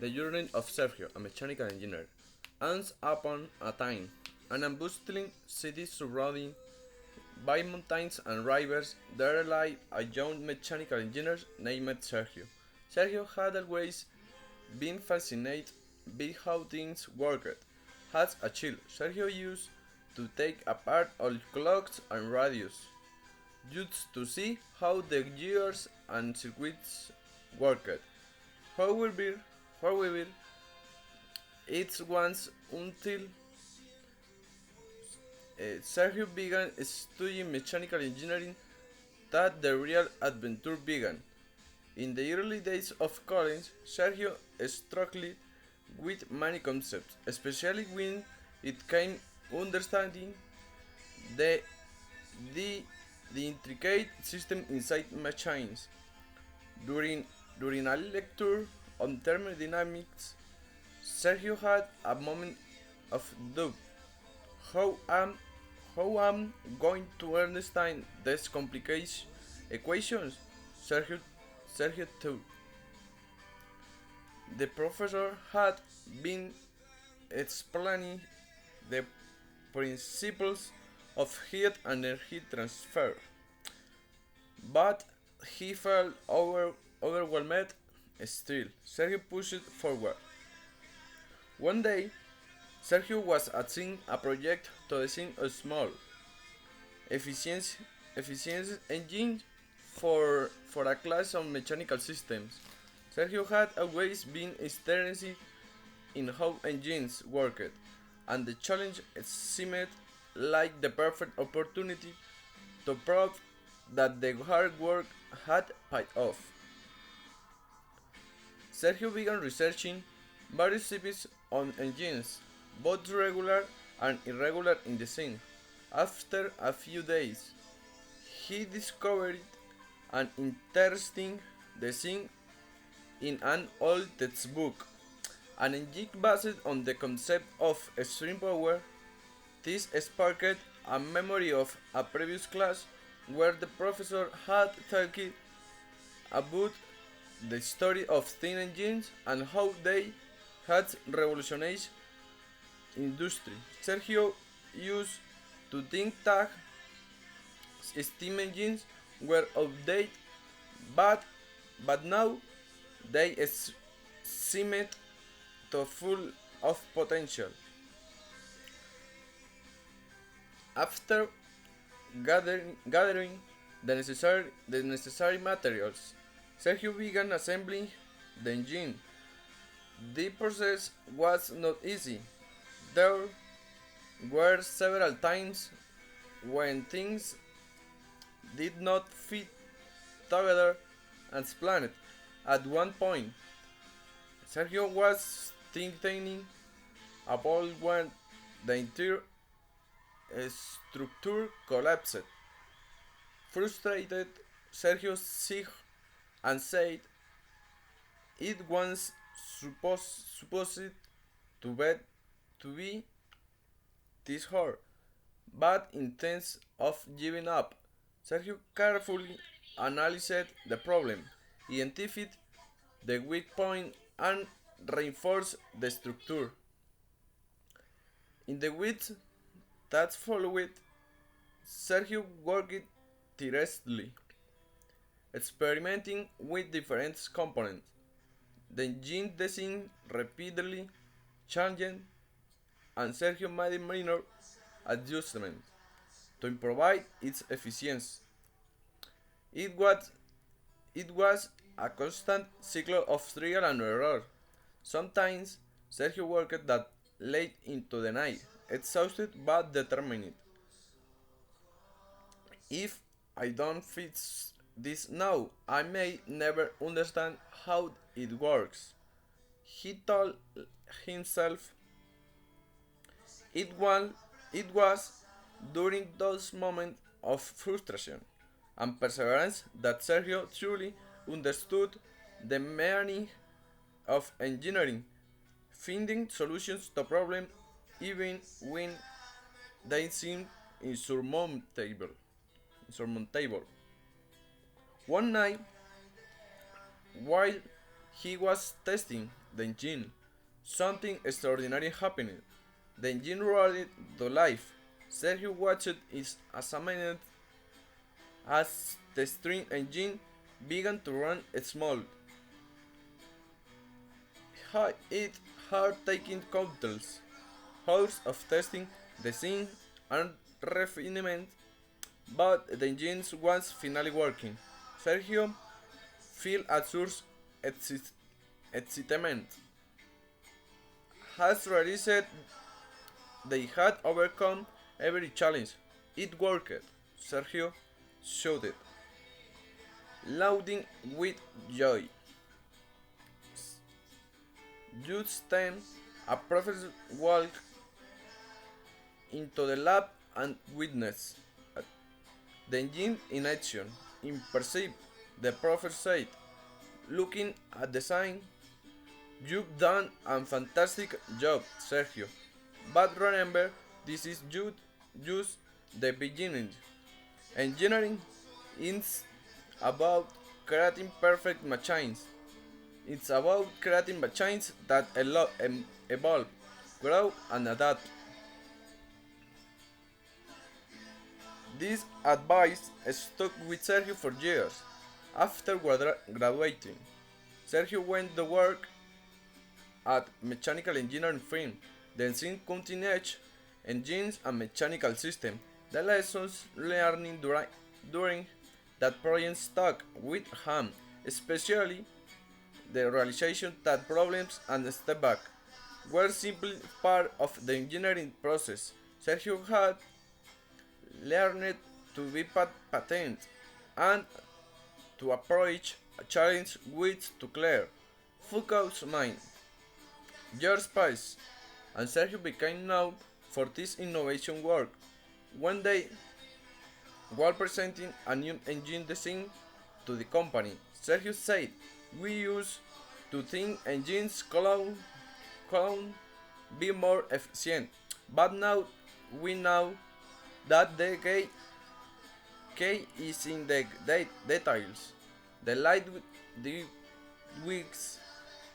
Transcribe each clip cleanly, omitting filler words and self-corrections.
The journey of Sergio, a mechanical engineer, ends upon a time, an bustling city surrounded by mountains and rivers. There lived a young mechanical engineer named Sergio. Sergio had always been fascinated by how things worked. As a child, Sergio used to take apart old clocks and radios, just to see how the gears and circuits worked. However, however, it was until Sergio began studying mechanical engineering that the real adventure began. In the early days of college, Sergio struggled with many concepts, especially when it came understanding the, the, the intricate system inside machines. During, during a lecture on thermodynamics, Sergio had a moment of doubt. How am, how am going to understand these complicated equations? Sergio, Sergio thought. The professor had been explaining the principles of heat and energy transfer, but he felt overwhelmed still. Sergio pushed forward. One day, Sergio was assigned a project to design a small, efficient, efficient engine for a class of mechanical systems. Sergio had always been interested in how engines worked, and the challenge seemed like the perfect opportunity to prove that the hard work had paid off. Sergio began researching various types of engines, both regular and irregular in design. After a few days, he discovered an interesting design in an old textbook, an engine based on the concept of extreme power. This sparked a memory of a previous class where the professor had talked about the story of steam engines and how they had revolutionized industry. Sergio used to think that steam engines were outdated, but, but now they seemed to full of potential. After gathering the necessary materials, Sergio began assembling the engine. The process was not easy. There were several times when things did not fit together as planned. At one point, Sergio was thinking about when the entire structure collapsed. Frustrated, Sergio sighed and said it was supposed to be this hard, but instead of giving up, Sergio carefully analyzed the problem, identified the weak point, and reinforced the structure. In the weeks that followed, Sergio worked tirelessly, experimenting with different components. The engine design repeatedly changed, and Sergio made minor adjustments to improve its efficiency. It was, it was a constant cycle of trial and error. Sometimes Sergio worked that late into the night, exhausted but determined. If I don't fix this now, I may never understand how it works. He told himself. It was during those moments of frustration and perseverance that Sergio truly understood the meaning of engineering, finding solutions to problems even when they seem insurmountable. insurmountable. One night, while He was testing the engine. Something extraordinary happened. The engine rolled to life. Sergio watched it amazed as the steam engine began to run smooth. It had taken countless hours of testing, design, and refinement, but the engine was finally working. Sergio felt a surge excitement. Has realized they had overcome every challenge. It worked, Sergio shouted, louding with joy. Just then, a professor walked into the lab and witnessed the engine in action. Impressive, the professor said, looking at the sign. You've done a fantastic job, Sergio. But remember, this is just the beginning. Engineering is about creating perfect machines. It's about creating machines that evolve, grow, and adapt. This advice stuck with Sergio for years. After graduating, Sergio went to work at mechanical engineering firm, then seen cutting edge engines and mechanical systems. The lessons learned during that project stuck with him, especially the realization that problems and step back were simply part of the engineering process. Sergio had learned to be patient and to approach a challenge with a clear, focused mind. Years passed, and Sergio became known for this innovation work. One day, while presenting a new engine design to the company, Sergio said, "We used to think engines could be more efficient, but now we know that the key is in the details, the light the wicks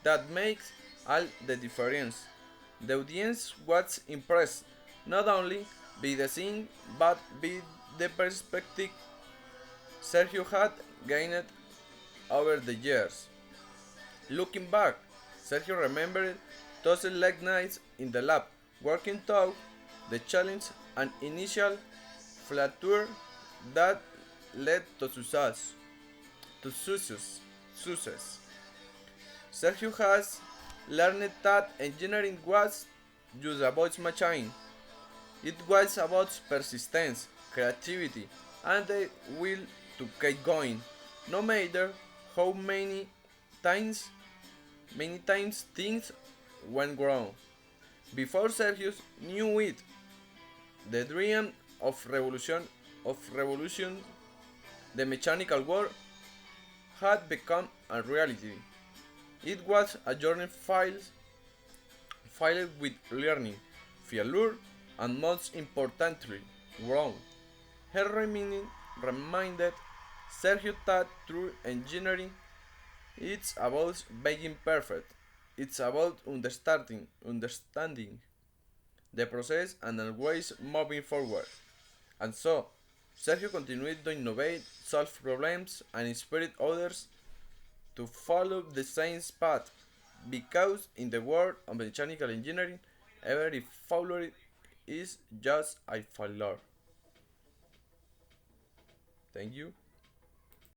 that makes all the difference." The audience was impressed not only by the scene but by the perspective Sergio had gained over the years. Looking back, Sergio remembered those late nights in the lab, working through the challenge and initial failure that led to success. To success. Sergio has learned that engineering was just about machine. It was about persistence, creativity, and the will to keep going, no matter how many times things went wrong. Before Sergio knew it, the dream of revolution, the mechanical world, had become a reality. It was a journey filled with learning, failure, and most importantly, growth. He reminded Sergio that true engineering it's about being perfect. It's about understanding the process and always moving forward. And so, Sergio continued to innovate, solve problems, and inspire others to follow the same path. Because in the world of mechanical engineering, every failure is just a failure. Thank you.